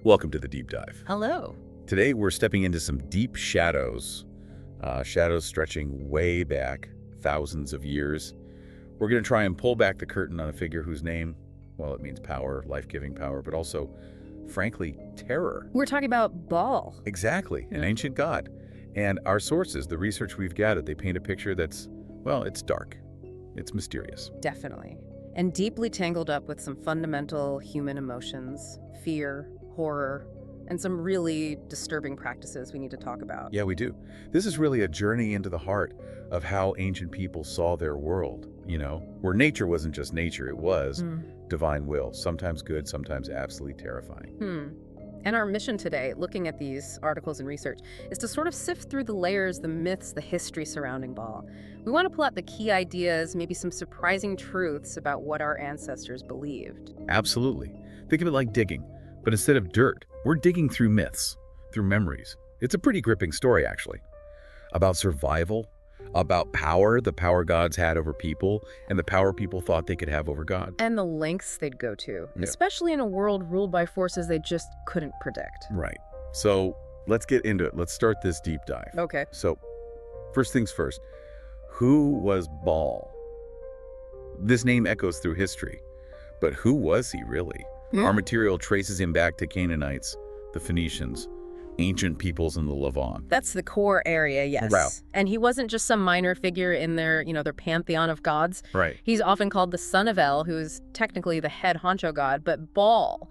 Welcome to the Deep Dive. Hello. Today we're stepping into some deep shadows, shadows stretching way back thousands of years. We're going to try and pull back the curtain on a figure whose name, well, it means power, life-giving power, but also, frankly, terror. We're talking about Baal. Exactly, an ancient god. And our sources, the research we've gathered, they paint a picture that's, well, it's dark. It's mysterious. Definitely. And deeply tangled up with some fundamental human emotions, fear, horror, and some really disturbing practices we need to talk about. Yeah, we do. This is really a journey into the heart of how ancient people saw their world, where nature wasn't just nature, it was divine will, sometimes good, sometimes absolutely terrifying. And our mission today, looking at these articles and research, is to sort of sift through the layers, the myths, the history surrounding Baal. We want to pull out the key ideas, maybe some surprising truths about what our ancestors believed. Absolutely. Think of it like digging, but instead of dirt, we're digging through myths, through memories. It's a pretty gripping story, actually, about survival, about power the power gods had over people, and the power people thought they could have over God. And the lengths they'd go to, Yeah. especially in a world ruled by forces they just couldn't predict. Right. So let's get into it. Let's start this deep dive. Okay. So first things first, who was Baal? This name echoes through history, but who was he really? Our material traces him back to Canaanites, the Phoenicians, ancient peoples in the Levant. That's the core area, yes. Wow. And he wasn't just some minor figure in their pantheon of gods. Right. He's often called the son of El, who's technically the head honcho god, but Baal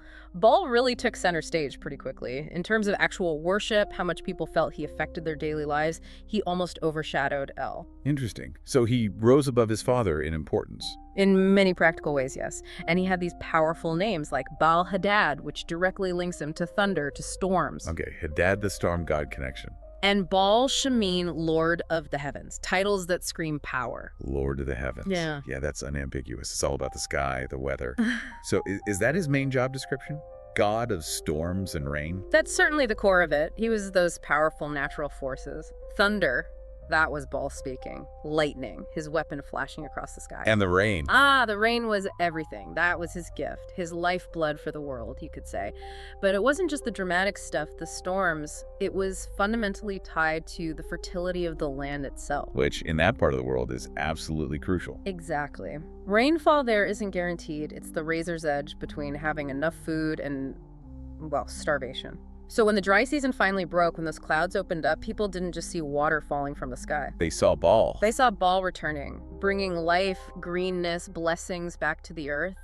really took center stage pretty quickly. In terms of actual worship, how much people felt he affected their daily lives, he almost overshadowed El. Interesting. So he rose above his father in importance. In many practical ways, yes. And he had these powerful names like Baal Hadad, which directly links him to thunder, to storms. Okay, Hadad the storm god connection. And Baal Shemin, Lord of the Heavens, titles that scream power. Lord of the heavens. Yeah. Yeah, that's unambiguous. It's all about the sky, the weather. So is that his main job description? God of storms and rain? That's certainly the core of it. He was those powerful natural forces. Thunder, that was Baal speaking. Lightning, his weapon flashing across the sky. And the rain. The rain was everything. That was his gift, his lifeblood for the world, you could say. But it wasn't just the dramatic stuff, the storms. It was fundamentally tied to the fertility of the land itself. Which, in that part of the world, is absolutely crucial. Exactly. Rainfall there isn't guaranteed. It's the razor's edge between having enough food and, well, starvation. So when the dry season finally broke, when those clouds opened up, people didn't just see water falling from the sky. They saw Baal. They saw Baal returning, bringing life, greenness, blessings back to the earth.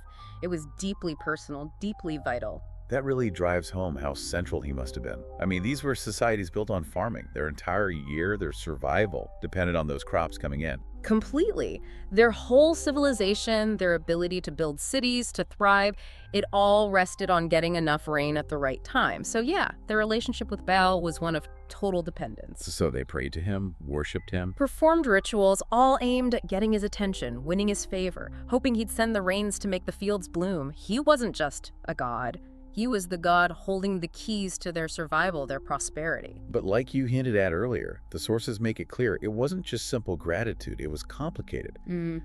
It was deeply personal, deeply vital. That really drives home how central he must have been. I mean, these were societies built on farming. Their entire year, their survival depended on those crops coming in. Completely. Their whole civilization, their ability to build cities, to thrive, it all rested on getting enough rain at the right time. So yeah, their relationship with Baal was one of total dependence. So they prayed to him, worshipped him. Performed rituals all aimed at getting his attention, winning his favor, hoping he'd send the rains to make the fields bloom. He wasn't just a god. He was the god holding the keys to their survival, their prosperity. But like you hinted at earlier, the sources make it clear it wasn't just simple gratitude, it was complicated.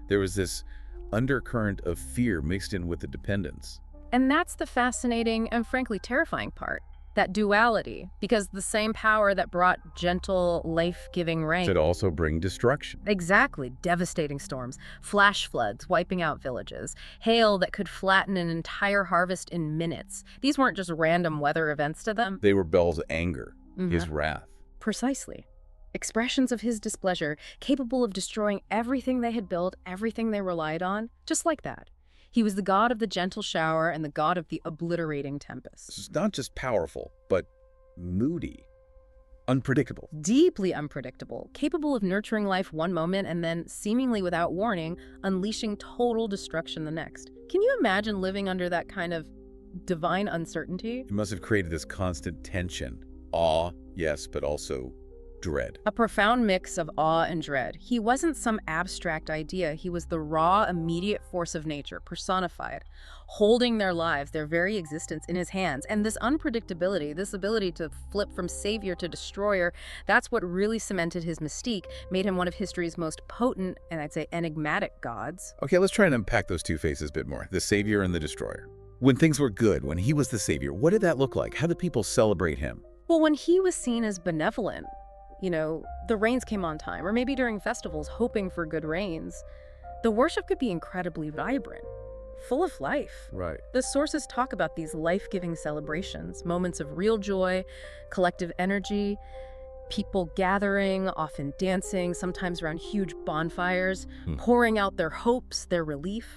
There was this undercurrent of fear mixed in with the dependence. And that's the fascinating and frankly terrifying part. That duality, because the same power that brought gentle, life-giving rain Could also bring destruction. Exactly. Devastating storms, flash floods wiping out villages, hail that could flatten an entire harvest in minutes. These weren't just random weather events to them. They were Baal's anger, his wrath. Precisely. Expressions of his displeasure, capable of destroying everything they had built, everything they relied on, just like that. He was the god of the gentle shower and the god of the obliterating tempest. It's not just powerful, but moody, unpredictable. Deeply unpredictable, capable of nurturing life one moment and then, seemingly without warning, unleashing total destruction the next. Can you imagine living under that kind of divine uncertainty? It must have created this constant tension. Awe, yes, but also dread. A profound mix of awe and dread. He wasn't some abstract idea. He was the raw, immediate force of nature, personified, holding their lives, their very existence in his hands. And this unpredictability, this ability to flip from savior to destroyer, that's what really cemented his mystique, made him one of history's most potent, and I'd say enigmatic gods. Okay, let's try and unpack those two faces a bit more, the savior and the destroyer. When things were good, when he was the savior, what did that look like? How did people celebrate him? Well, when he was seen as benevolent, the rains came on time, or maybe during festivals, hoping for good rains, the worship could be incredibly vibrant, full of life. Right. The sources talk about these life-giving celebrations, moments of real joy, collective energy, people gathering, often dancing, sometimes around huge bonfires, pouring out their hopes, their relief.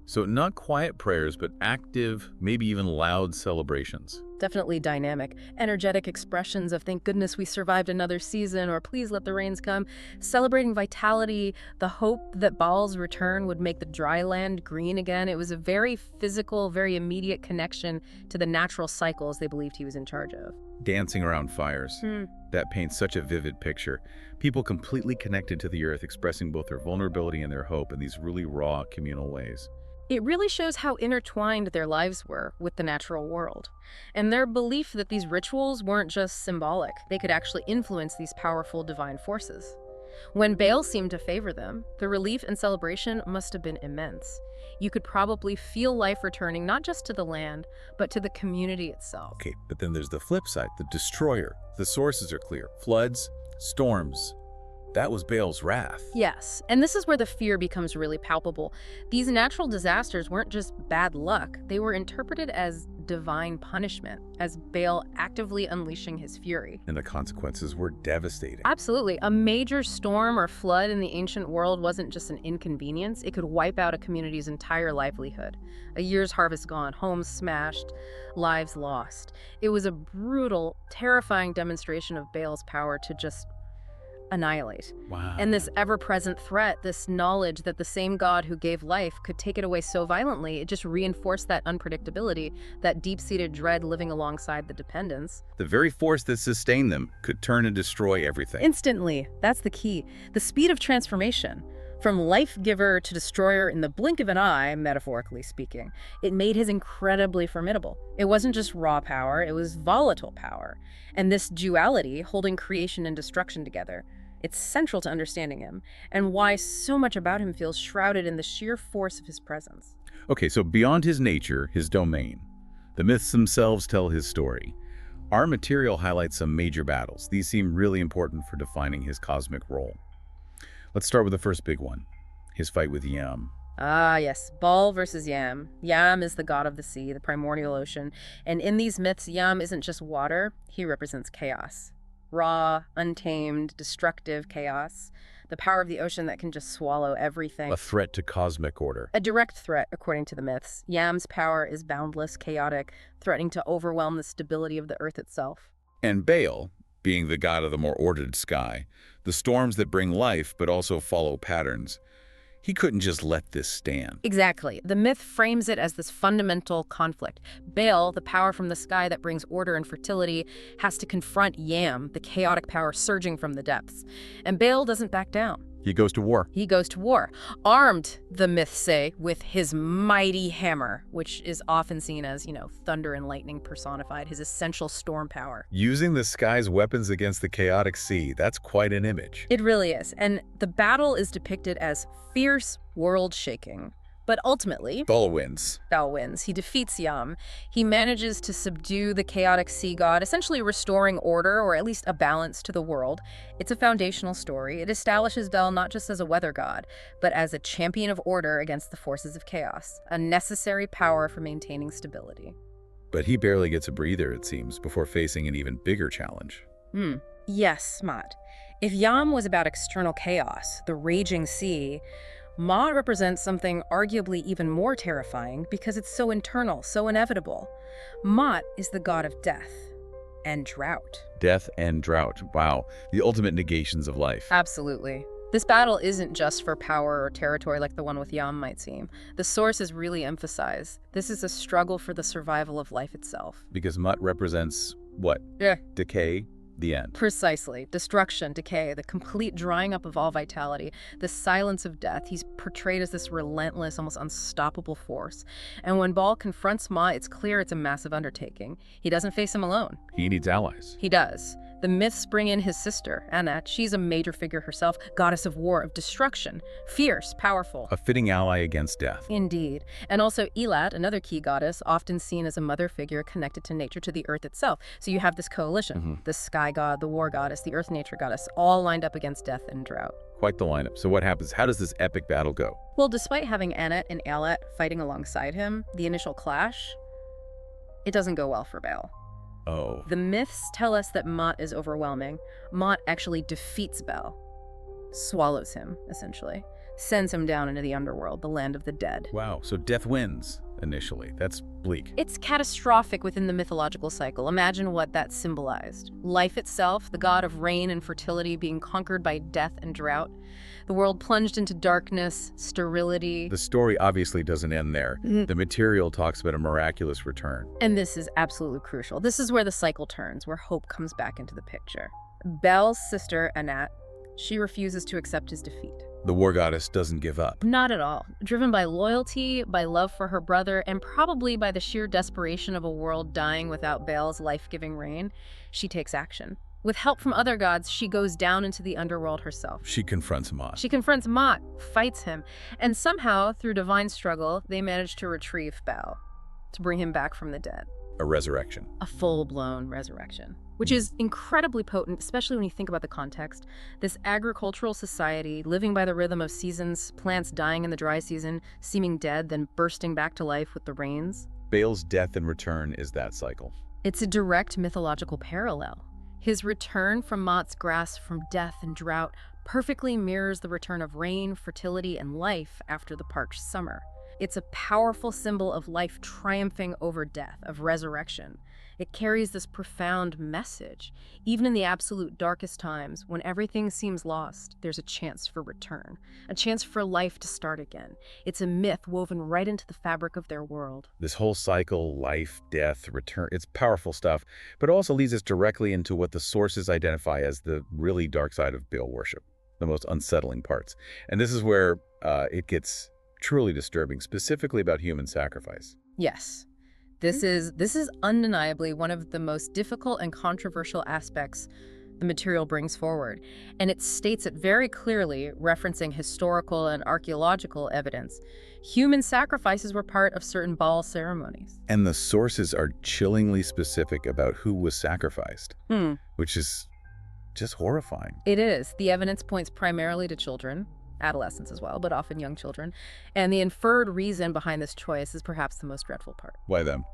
So not quiet prayers, but active, maybe even loud celebrations. Definitely dynamic, energetic expressions of thank goodness we survived another season, or please let the rains come, celebrating vitality, the hope that Baal's return would make the dry land green again. It was a very physical, very immediate connection to the natural cycles they believed he was in charge of. Dancing around fires. That paints such a vivid picture. People completely connected to the earth, expressing both their vulnerability and their hope in these really raw communal ways. It really shows how intertwined their lives were with the natural world, and their belief that these rituals weren't just symbolic. They could actually influence these powerful divine forces. When Baal seemed to favor them, the relief and celebration must have been immense. You could probably feel life returning not just to the land, but to the community itself. Okay, but then there's the flip side, the destroyer. The sources are clear. Floods, storms. That was Baal's wrath. Yes, and this is where the fear becomes really palpable. These natural disasters weren't just bad luck. They were interpreted as divine punishment, as Baal actively unleashing his fury. And the consequences were devastating. Absolutely. A major storm or flood in the ancient world wasn't just an inconvenience. It could wipe out a community's entire livelihood. A year's harvest gone, homes smashed, lives lost. It was a brutal, terrifying demonstration of Baal's power to just annihilate. Wow. And this ever-present threat, this knowledge that the same God who gave life could take it away so violently, it just reinforced that unpredictability, that deep-seated dread living alongside the dependence. The very force that sustained them could turn and destroy everything. Instantly. That's the key. The speed of transformation. From life-giver to destroyer in the blink of an eye, metaphorically speaking, it made his incredibly formidable. It wasn't just raw power, it was volatile power. And this duality, holding creation and destruction together, it's central to understanding him, and why so much about him feels shrouded in the sheer force of his presence. Okay, so beyond his nature, his domain, the myths themselves tell his story. Our material highlights some major battles. These seem really important for defining his cosmic role. Let's start with the first big one, his fight with Yam. Ah, yes, Baal versus Yam. Yam is the god of the sea, the primordial ocean, and in these myths, Yam isn't just water, he represents chaos. Raw, untamed, destructive chaos. The power of the ocean that can just swallow everything. A threat to cosmic order. A direct threat, according to the myths. Yam's power is boundless, chaotic, threatening to overwhelm the stability of the earth itself. And Baal, being the god of the more ordered sky, the storms that bring life but also follow patterns, he couldn't just let this stand. Exactly. The myth frames it as this fundamental conflict. Baal, the power from the sky that brings order and fertility, has to confront Yam, the chaotic power surging from the depths. And Baal doesn't back down. He goes to war. He goes to war, armed, the myths say, with his mighty hammer, which is often seen as, thunder and lightning personified, his essential storm power. Using the sky's weapons against the chaotic sea, that's quite an image. It really is. And the battle is depicted as fierce, world-shaking. But ultimately, Baal wins. Baal wins. He defeats Yam. He manages to subdue the chaotic sea god, essentially restoring order, or at least a balance to the world. It's a foundational story. It establishes Baal not just as a weather god, but as a champion of order against the forces of chaos, a necessary power for maintaining stability. But he barely gets a breather, it seems, before facing an even bigger challenge. Yes, Mot. If Yam was about external chaos, the raging sea, Mot represents something arguably even more terrifying because it's so internal, so inevitable. Mot is the god of death and drought. Death and drought. Wow. The ultimate negations of life. Absolutely. This battle isn't just for power or territory like the one with Yam might seem. The sources really emphasize this is a struggle for the survival of life itself. Because Mut represents what? Decay, the end. Precisely. Destruction, decay, the complete drying up of all vitality, the silence of death. He's portrayed as this relentless, almost unstoppable force. And when Baal confronts Ma, it's clear it's a massive undertaking. He doesn't face him alone. He needs allies. He does. The myths bring in his sister, Anat. She's a major figure herself, goddess of war, of destruction, fierce, powerful. A fitting ally against death. Indeed. And also Elat, another key goddess, often seen as a mother figure connected to nature, to the earth itself. So you have this coalition, the sky god, the war goddess, the earth nature goddess, all lined up against death and drought. Quite the lineup. So what happens? How does this epic battle go? Well, despite having Anat and Elat fighting alongside him, the initial clash, it doesn't go well for Baal. Oh. The myths tell us that Mot is overwhelming. Mot actually defeats Baal, swallows him, essentially, sends him down into the underworld, the land of the dead. Wow, so death wins initially. That's bleak. It's catastrophic within the mythological cycle. Imagine what that symbolized. Life itself, the god of rain and fertility, being conquered by death and drought. The world plunged into darkness, sterility. The story obviously doesn't end there. Mhm. The material talks about a miraculous return. And this is absolutely crucial. This is where the cycle turns, where hope comes back into the picture. Baal's sister, Anat, she refuses to accept his defeat. The war goddess doesn't give up. Not at all. Driven by loyalty, by love for her brother, and probably by the sheer desperation of a world dying without Baal's life-giving reign, she takes action. With help from other gods, she goes down into the underworld herself. She confronts Mot. She confronts Mot, fights him, and somehow, through divine struggle, they manage to retrieve Baal, to bring him back from the dead. A resurrection. A full-blown resurrection, which is incredibly potent, especially when you think about the context. This agricultural society, living by the rhythm of seasons, plants dying in the dry season, seeming dead, then bursting back to life with the rains. Baal's death and return is that cycle. It's a direct mythological parallel. His return from Mot's grasp from death and drought perfectly mirrors the return of rain, fertility, and life after the parched summer. It's a powerful symbol of life triumphing over death, of resurrection. It carries this profound message. Even in the absolute darkest times, when everything seems lost, there's a chance for return, a chance for life to start again. It's a myth woven right into the fabric of their world. This whole cycle, life, death, return, it's powerful stuff, but it also leads us directly into what the sources identify as the really dark side of Baal worship, the most unsettling parts. And this is where it gets truly disturbing, specifically about human sacrifice. Yes. This is undeniably one of the most difficult and controversial aspects the material brings forward, and it states it very clearly, referencing historical and archaeological evidence. Human sacrifices were part of certain Baal ceremonies. And the sources are chillingly specific about who was sacrificed, which is just horrifying. It is. The evidence points primarily to children, adolescents as well, but often young children. And the inferred reason behind this choice is perhaps the most dreadful part. Why them?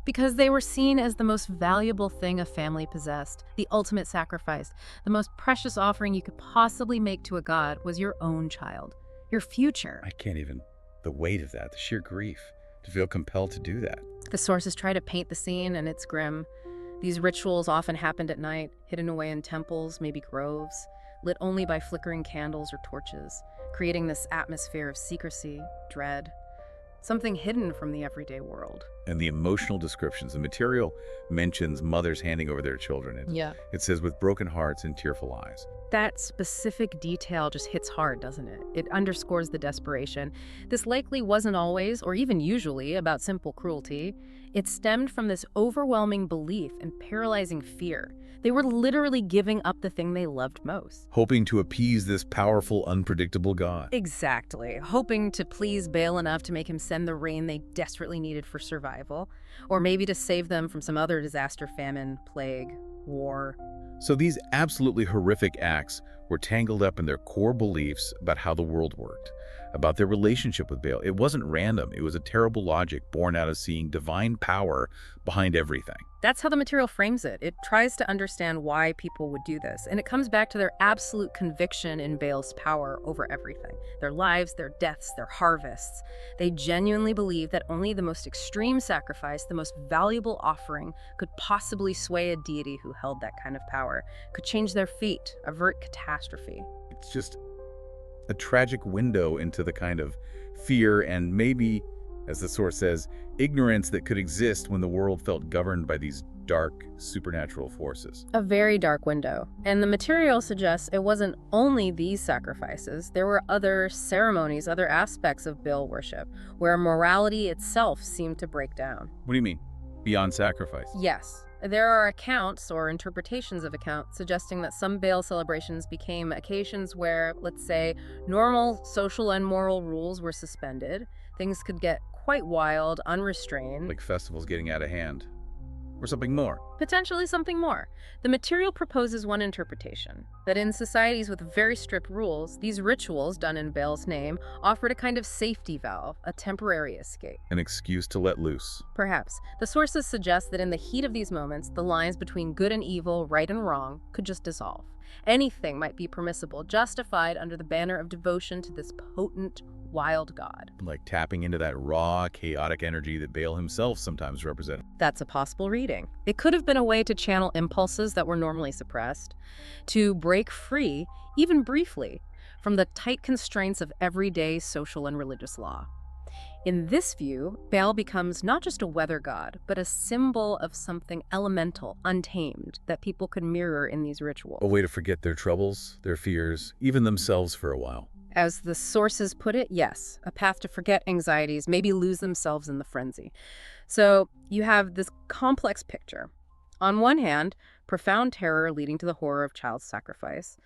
Because they were seen as the most valuable thing a family possessed, the ultimate sacrifice. The most precious offering you could possibly make to a god was your own child, your future. I can't even, the weight of that, the sheer grief, to feel compelled to do that. The sources try to paint the scene, and it's grim. These rituals often happened at night, hidden away in temples, maybe groves, lit only by flickering candles or torches, creating this atmosphere of secrecy, dread, something hidden from the everyday world. And the emotional descriptions, the material mentions mothers handing over their children. It says, with broken hearts and tearful eyes. That specific detail just hits hard, doesn't it? It underscores the desperation. This likely wasn't always, or even usually, about simple cruelty. It stemmed from this overwhelming belief and paralyzing fear. They were literally giving up the thing they loved most. Hoping to appease this powerful, unpredictable god. Exactly. Hoping to please Baal enough to make him send the rain they desperately needed for survival. Or maybe to save them from some other disaster, famine, plague, war. So these absolutely horrific acts were tangled up in their core beliefs about how the world worked, about their relationship with Baal. It wasn't random. It was a terrible logic born out of seeing divine power behind everything. That's how the material frames it. It tries to understand why people would do this, and it comes back to their absolute conviction in Baal's power over everything. Their lives, their deaths, their harvests. They genuinely believe that only the most extreme sacrifice, the most valuable offering, could possibly sway a deity who held that kind of power, could change their fate, avert catastrophe. It's just a tragic window into the kind of fear and maybe, as the source says, ignorance that could exist when the world felt governed by these dark, supernatural forces. A very dark window. And the material suggests it wasn't only these sacrifices. There were other ceremonies, other aspects of Baal worship, where morality itself seemed to break down. What do you mean? Beyond sacrifice? Yes. There are accounts or interpretations of accounts suggesting that some Baal celebrations became occasions where, let's say, normal social and moral rules were suspended. Things could get quite wild, unrestrained. Like festivals getting out of hand. Or something more. Potentially something more. The material proposes one interpretation, that in societies with very strict rules, these rituals, done in Baal's name, offered a kind of safety valve, a temporary escape. An excuse to let loose. Perhaps. The sources suggest that in the heat of these moments, the lines between good and evil, right and wrong, could just dissolve. Anything might be permissible, justified under the banner of devotion to this potent, wild god. Like tapping into that raw, chaotic energy that Baal himself sometimes represented. That's a possible reading. It could have been a way to channel impulses that were normally suppressed, to break free, even briefly, from the tight constraints of everyday social and religious law. In this view, Baal becomes not just a weather god, but a symbol of something elemental, untamed, that people could mirror in these rituals. A way to forget their troubles, their fears, even themselves for a while. As the sources put it, yes, a path to forget anxieties, maybe lose themselves in the frenzy. So you have this complex picture. On one hand, profound terror leading to the horror of child sacrifice.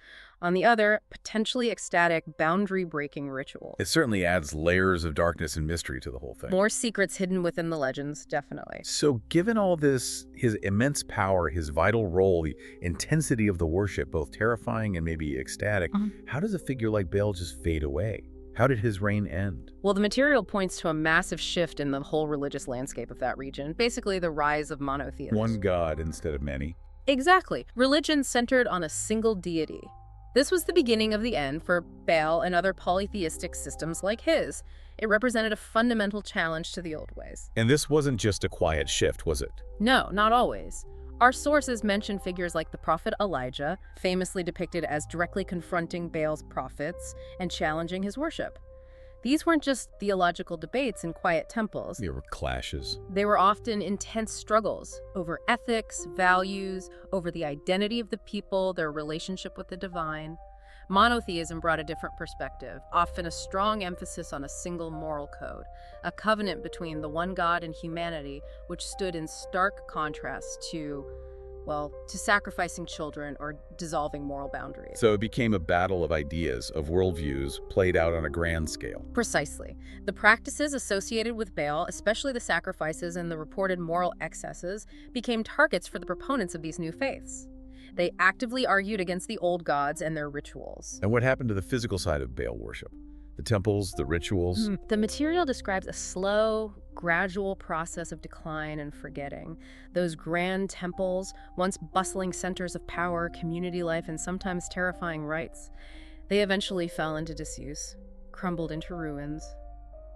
On the other, potentially ecstatic, boundary-breaking rituals. It certainly adds layers of darkness and mystery to the whole thing. More secrets hidden within the legends, definitely. So given all this, his immense power, his vital role, the intensity of the worship, both terrifying and maybe ecstatic, how does a figure like Baal just fade away? How did his reign end? Well, the material points to a massive shift in the whole religious landscape of that region, basically the rise of monotheism. One god instead of many. Exactly. Religion centered on a single deity. This was the beginning of the end for Baal and other polytheistic systems like his. It represented a fundamental challenge to the old ways. And this wasn't just a quiet shift, was it? No, not always. Our sources mention figures like the prophet Elijah, famously depicted as directly confronting Baal's prophets and challenging his worship. These weren't just theological debates in quiet temples. There were clashes. They were often intense struggles over ethics, values, over the identity of the people, their relationship with the divine. Monotheism brought a different perspective, often a strong emphasis on a single moral code, a covenant between the one God and humanity, which stood in stark contrast to sacrificing children or dissolving moral boundaries. So it became a battle of ideas, of worldviews, played out on a grand scale. Precisely. The practices associated with Baal, especially the sacrifices and the reported moral excesses, became targets for the proponents of these new faiths. They actively argued against the old gods and their rituals. And what happened to the physical side of Baal worship? The temples, the rituals? The material describes a slow, gradual process of decline and forgetting. Those grand temples, once bustling centers of power, community life, and sometimes terrifying rites, they eventually fell into disuse, crumbled into ruins,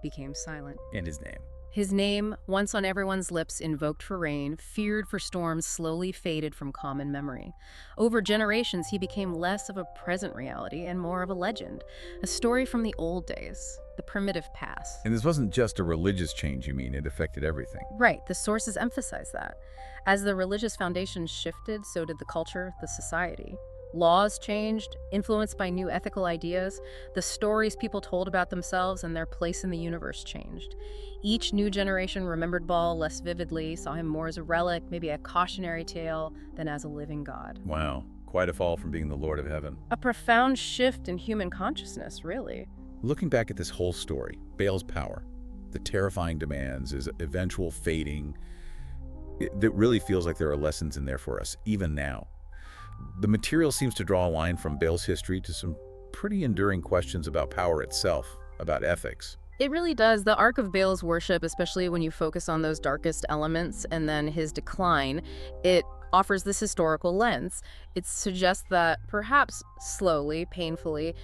became silent. And his name. His name, once on everyone's lips, invoked for rain, feared for storms, slowly faded from common memory. Over generations, he became less of a present reality and more of a legend, a story from the old days, the primitive past. And this wasn't just a religious change, you mean? It affected everything. Right, the sources emphasize that. As the religious foundations shifted, so did the culture, the society. Laws changed, influenced by new ethical ideas. The stories people told about themselves and their place in the universe changed. Each new generation remembered Baal less vividly, saw him more as a relic, maybe a cautionary tale, than as a living god. Wow, quite a fall from being the Lord of Heaven. A profound shift in human consciousness, really. Looking back at this whole story, Baal's power, the terrifying demands, his eventual fading, it really feels like there are lessons in there for us, even now. The material seems to draw a line from Baal's history to some pretty enduring questions about power itself, about ethics. It really does. The arc of Baal's worship, especially when you focus on those darkest elements and then his decline, it offers this historical lens. It suggests that perhaps slowly, painfully,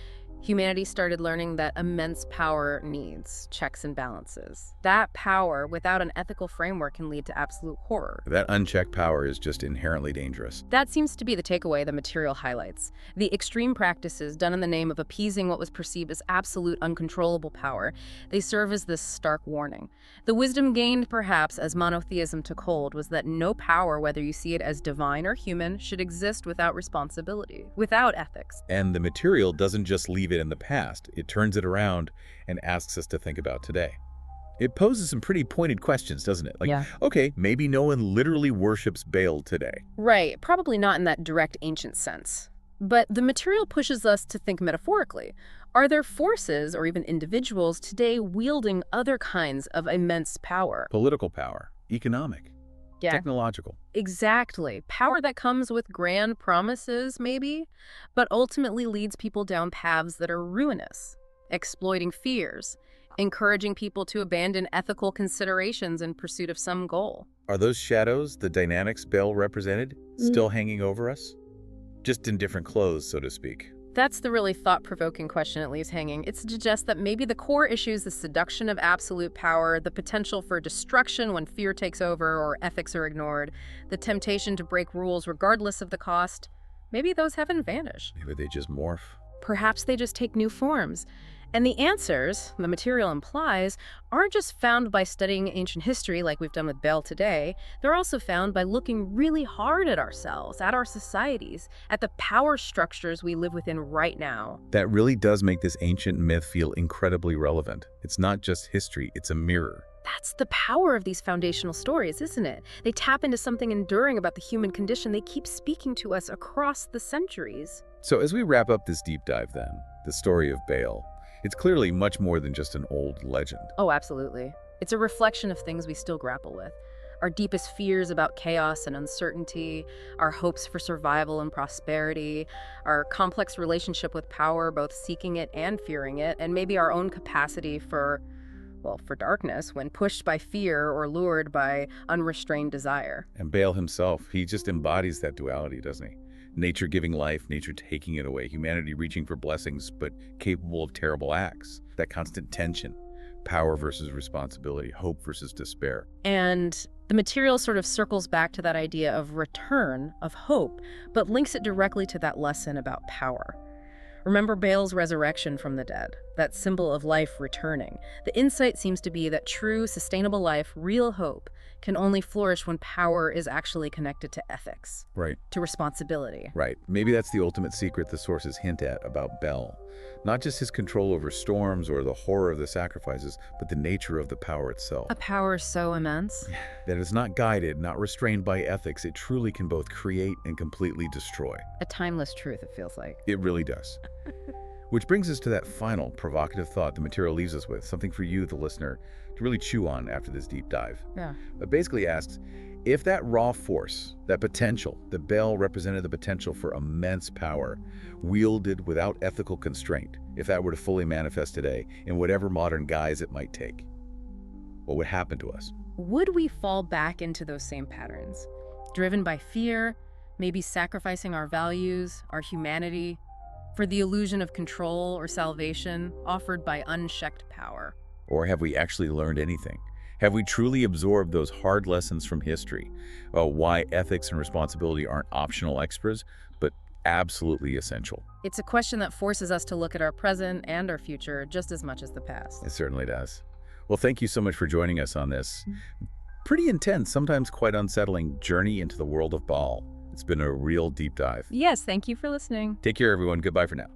humanity started learning that immense power needs checks and balances. That power, without an ethical framework, can lead to absolute horror. That unchecked power is just inherently dangerous. That seems to be the takeaway the material highlights. The extreme practices done in the name of appeasing what was perceived as absolute uncontrollable power, they serve as this stark warning. The wisdom gained, perhaps, as monotheism took hold was that no power, whether you see it as divine or human, should exist without responsibility, without ethics. And the material doesn't just leave it in the past, it turns it around and asks us to think about today. It poses some pretty pointed questions, doesn't it? Like, Yeah. okay, maybe no one literally worships Baal today. Right, probably not in that direct ancient sense. But the material pushes us to think metaphorically. Are there forces or even individuals today wielding other kinds of immense power? Political power, economic, Yeah, technological. exactly. Power that comes with grand promises, maybe, but ultimately leads people down paths that are ruinous, exploiting fears, encouraging people to abandon ethical considerations in pursuit of some goal. Are those shadows, the dynamics Baal represented, still hanging over us? Just in different clothes, so to speak. That's the really thought-provoking question it leaves hanging. It suggests that maybe the core issue is the seduction of absolute power, the potential for destruction when fear takes over or ethics are ignored, the temptation to break rules regardless of the cost. Maybe those haven't vanished. Maybe they just morph. Perhaps they just take new forms. And the answers, the material implies, aren't just found by studying ancient history like we've done with Baal today. They're also found by looking really hard at ourselves, at our societies, at the power structures we live within right now. That really does make this ancient myth feel incredibly relevant. It's not just history, it's a mirror. That's the power of these foundational stories, isn't it? They tap into something enduring about the human condition. They keep speaking to us across the centuries. So as we wrap up this deep dive then, the story of Baal, it's clearly much more than just an old legend. Oh, absolutely. It's a reflection of things we still grapple with. Our deepest fears about chaos and uncertainty, our hopes for survival and prosperity, our complex relationship with power, both seeking it and fearing it, and maybe our own capacity for darkness when pushed by fear or lured by unrestrained desire. And Baal himself, he just embodies that duality, doesn't he? Nature giving life, nature taking it away, humanity reaching for blessings but capable of terrible acts. That constant tension, power versus responsibility, hope versus despair. And the material sort of circles back to that idea of return, of hope, but links it directly to that lesson about power. Remember Baal's resurrection from the dead, that symbol of life returning. The insight seems to be that true, sustainable life, real hope, can only flourish when power is actually connected to ethics, Right. to responsibility. Right. Maybe that's the ultimate secret the sources hint at about Baal. Not just his control over storms or the horror of the sacrifices, but the nature of the power itself. A power so immense. That is not guided, not restrained by ethics. It truly can both create and completely destroy. A timeless truth, it feels like. It really does. Which brings us to that final provocative thought the material leaves us with, something for you, the listener, to really chew on after this deep dive. Yeah. It basically asks, if that raw force, that potential, that Baal represented the potential for immense power, wielded without ethical constraint, if that were to fully manifest today, in whatever modern guise it might take, what would happen to us? Would we fall back into those same patterns? Driven by fear, maybe sacrificing our values, our humanity, for the illusion of control or salvation offered by unchecked power? Or have we actually learned anything? Have we truly absorbed those hard lessons from history? Why ethics and responsibility aren't optional extras, but absolutely essential? It's a question that forces us to look at our present and our future just as much as the past. It certainly does. Well, thank you so much for joining us on this pretty intense, sometimes quite unsettling journey into the world of Baal. It's been a real deep dive. Yes, thank you for listening. Take care, everyone. Goodbye for now.